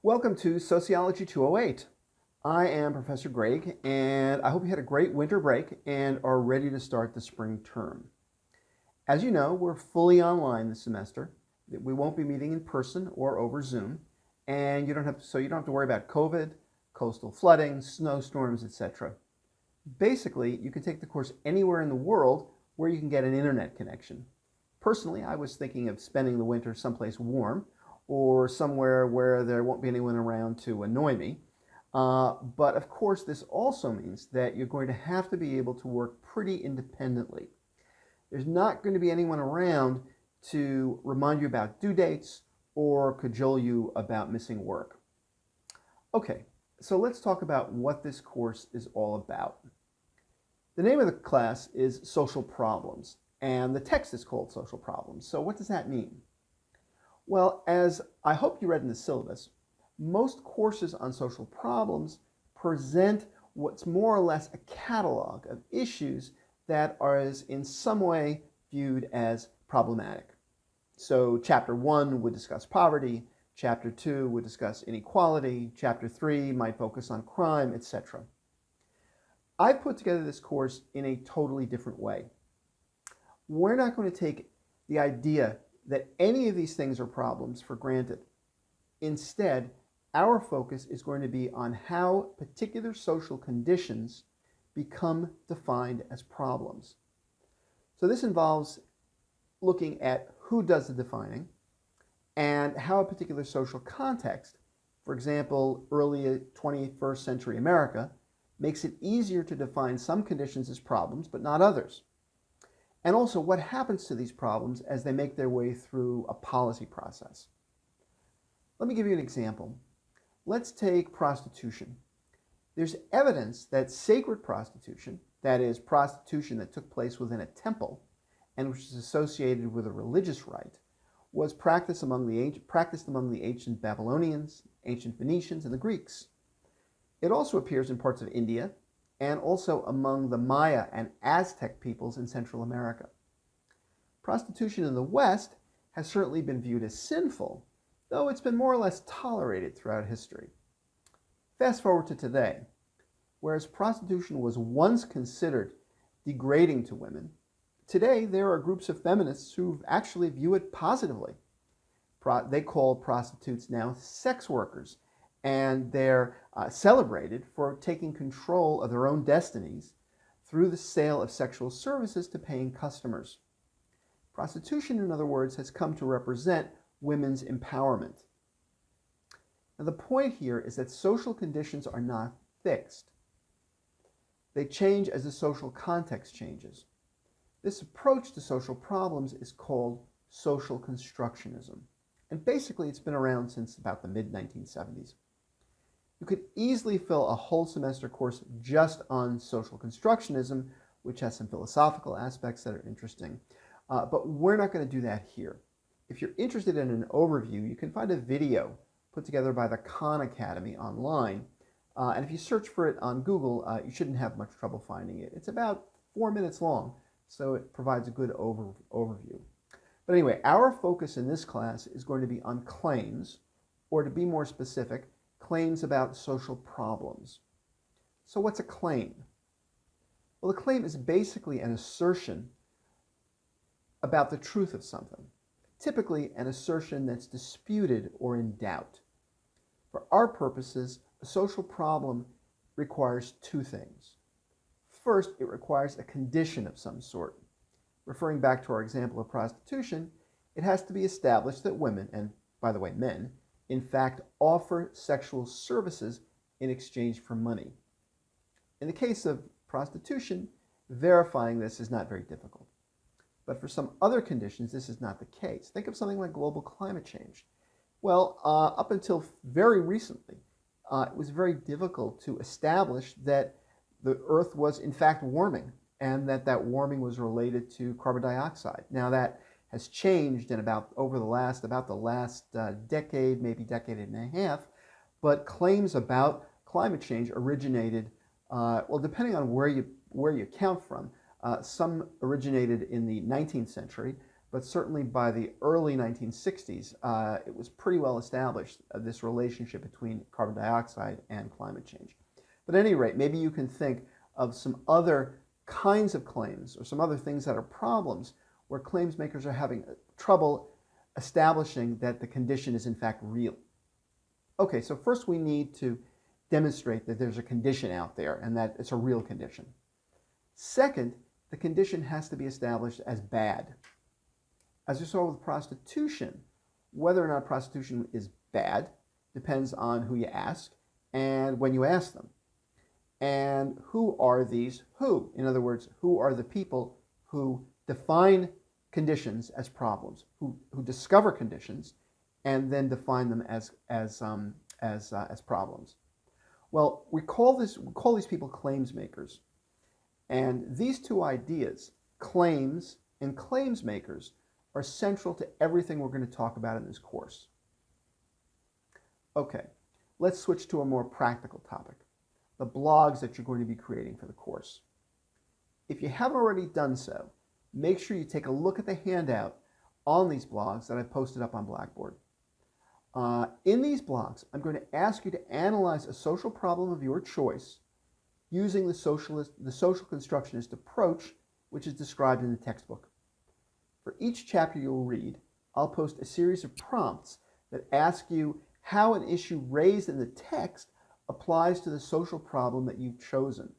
Welcome to Sociology 208. I am Professor Greg, and I hope you had a great winter break and are ready to start the spring term. As you know, we're fully online this semester. We won't be meeting in person or over Zoom, and you don't have to worry about COVID, coastal flooding, snowstorms, etc. Basically, you can take the course anywhere in the world where you can get an internet connection. Personally, I was thinking of spending the winter someplace warm, or somewhere where there won't be anyone around to annoy me. But of course, this also means that you're going to have to be able to work pretty independently. There's not going to be anyone around to remind you about due dates or cajole you about missing work. Okay, so let's talk about what this course is all about. The name of the class is Social Problems, and the text is called Social Problems. So what does that mean? Well, as I hope you read in the syllabus, most courses on social problems present what's more or less a catalog of issues that are in some way viewed as problematic. So Chapter 1 would discuss poverty, Chapter 2 would discuss inequality, Chapter 3 might focus on crime, etc. I've put together this course in a totally different way. We're not going to take the idea that any of these things are problems for granted. Instead, our focus is going to be on how particular social conditions become defined as problems. So this involves looking at who does the defining and how a particular social context, for example, early 21st century America, makes it easier to define some conditions as problems but not others. And also what happens to these problems as they make their way through a policy process. Let me give you an example. Let's take prostitution. There's evidence that sacred prostitution, that is, prostitution that took place within a temple and which is associated with a religious rite, was practiced among the ancient Babylonians, ancient Phoenicians, and the Greeks. It also appears in parts of India, and also among the Maya and Aztec peoples in Central America. Prostitution in the West has certainly been viewed as sinful, though it's been more or less tolerated throughout history. Fast forward to today, whereas prostitution was once considered degrading to women, today there are groups of feminists who actually view it positively. They call prostitutes now sex workers, and they're celebrated for taking control of their own destinies through the sale of sexual services to paying customers. Prostitution, in other words, has come to represent women's empowerment. Now, the point here is that social conditions are not fixed. They change as the social context changes. This approach to social problems is called social constructionism, and basically it's been around since about the mid-1970s. You could easily fill a whole semester course just on social constructionism, which has some philosophical aspects that are interesting. But we're not going to do that here. If you're interested in an overview, you can find a video put together by the Khan Academy online. And if you search for it on Google, you shouldn't have much trouble finding it. It's about 4 minutes long, so it provides a good overview. But anyway, our focus in this class is going to be on claims, or to be more specific, claims about social problems. So what's a claim? Well, a claim is basically an assertion about the truth of something, typically an assertion that's disputed or in doubt. For our purposes, a social problem requires two things. First, it requires a condition of some sort. Referring back to our example of prostitution, it has to be established that women, and by the way, men, in fact, offer sexual services in exchange for money. In the case of prostitution, verifying this is not very difficult. But for some other conditions, this is not the case. Think of something like global climate change. Well, up until very recently, it was very difficult to establish that the Earth was in fact warming, and that warming was related to carbon dioxide. Now that has changed in about the last decade, maybe decade and a half, but claims about climate change originated, well, depending on where you count from, some originated in the 19th century, but certainly by the early 1960s, it was pretty well established, this relationship between carbon dioxide and climate change. But at any rate, maybe you can think of some other kinds of claims or some other things that are problems where claims makers are having trouble establishing that the condition is in fact real. Okay, so first we need to demonstrate that there's a condition out there and that it's a real condition. Second, the condition has to be established as bad. As you saw with prostitution, whether or not prostitution is bad depends on who you ask and when you ask them. And who are these who? In other words, who are the people who define conditions as problems, who discover conditions and then define them as problems? Well, we call these people claims makers. And these two ideas, claims and claims makers, are central to everything we're going to talk about in this course. Okay, let's switch to a more practical topic, the blogs that you're going to be creating for the course. If you haven't already done so, make sure you take a look at the handout on these blogs that I posted up on Blackboard. In these blogs, I'm going to ask you to analyze a social problem of your choice using the social constructionist approach, which is described in the textbook. For each chapter you'll read, I'll post a series of prompts that ask you how an issue raised in the text applies to the social problem that you've chosen.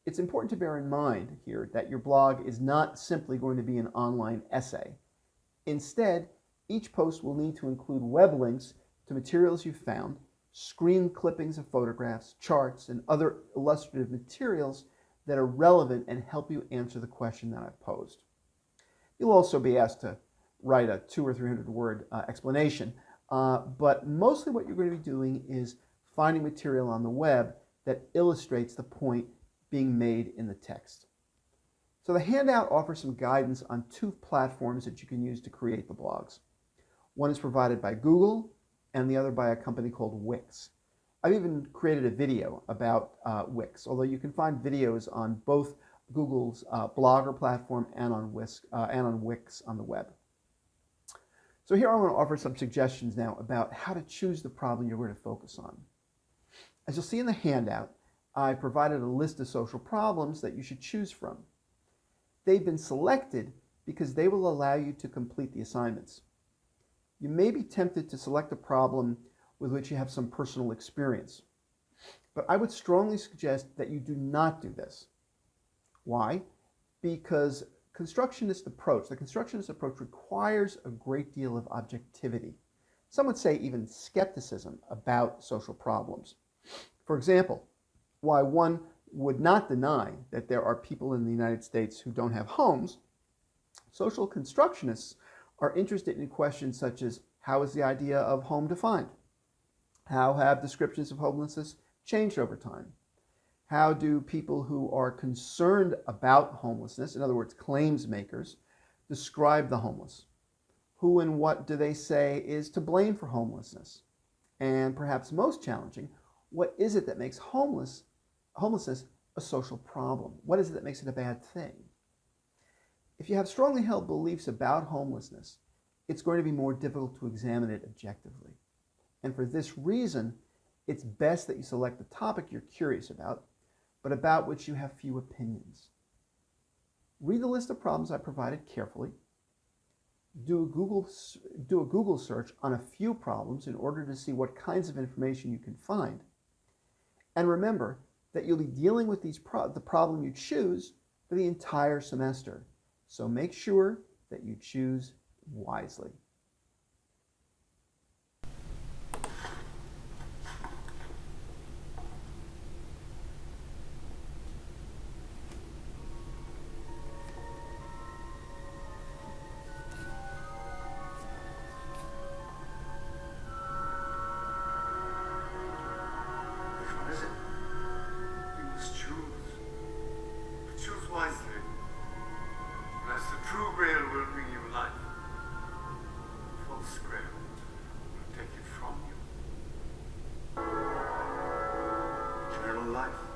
It's important to bear in mind here that your blog is not simply going to be an online essay. Instead, each post will need to include web links to materials you've found, screen clippings of photographs, charts, and other illustrative materials that are relevant and help you answer the question that I've posed. You'll also be asked to write a 200 or 300 word explanation, but mostly what you're going to be doing is finding material on the web that illustrates the point being made in the text. So the handout offers some guidance on two platforms that you can use to create the blogs. One is provided by Google and the other by a company called Wix. I've even created a video about Wix, although you can find videos on both Google's Blogger platform and on Wix on the web. So here I want to offer some suggestions now about how to choose the problem you're going to focus on. As you'll see in the handout, I provided a list of social problems that you should choose from. They've been selected because they will allow you to complete the assignments. You may be tempted to select a problem with which you have some personal experience, but I would strongly suggest that you do not do this. Why? Because the constructionist approach requires a great deal of objectivity. Some would say even skepticism about social problems. For example, while one would not deny that there are people in the United States who don't have homes, social constructionists are interested in questions such as, how is the idea of home defined? How have descriptions of homelessness changed over time? How do people who are concerned about homelessness, in other words, claims makers, describe the homeless? Who and what do they say is to blame for homelessness? And perhaps most challenging, what is it that makes homelessness a social problem? What is it that makes it a bad thing? If you have strongly held beliefs about homelessness, it's going to be more difficult to examine it objectively. And for this reason, it's best that you select the topic you're curious about, but about which you have few opinions. Read the list of problems I provided carefully. Do a Google search on a few problems in order to see what kinds of information you can find. And remember that you'll be dealing with the problem you choose for the entire semester. So make sure that you choose wisely. Life.